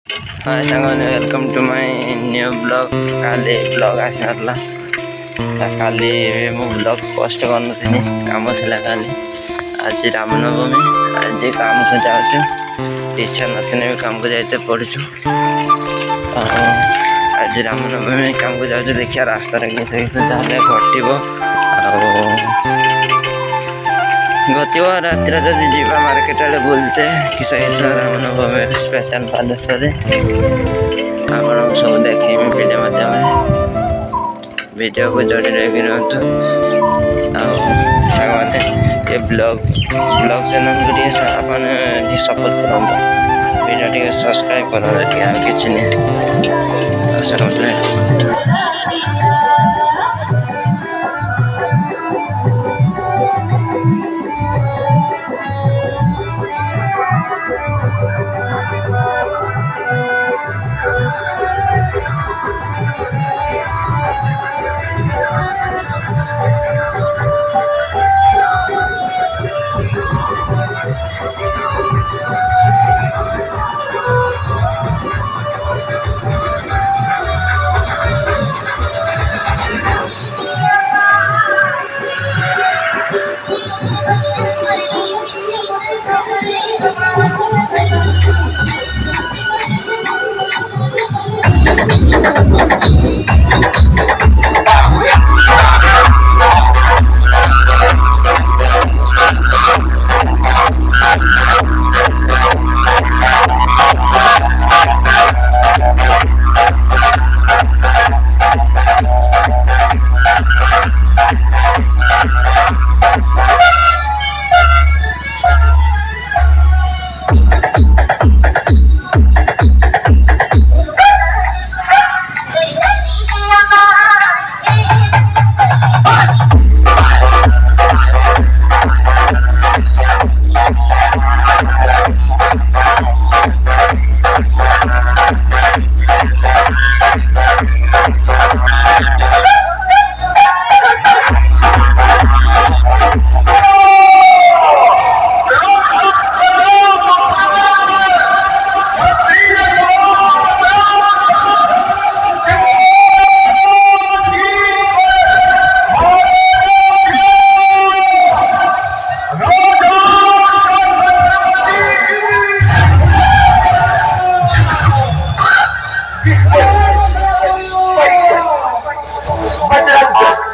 हाय साଙ୍ଗମାନେ welcome to my new blog. काली blog आसला काली मु ब्लॉग पोस्ट करनी काम था काली। आज रामनवमी आज काम को जाऊँ इच्छा नथिने भी काम को जाते पड़ुचु। आज रामनवमी काम को जाऊँ देखिए रास्ता घटे गतिव राति जदि जीवा मार्केट आड़े बुलते कि रामनवमी स्पेशल बालेश्वर आप सब देखे वीडियो मध्यम वीडियो को जोड़ी रही रुहतु। सारे ये ब्लॉग चैनल को सपोर्ट कर वीडियो टे सब्सक्राइब कर किसी नहीं। Bajrang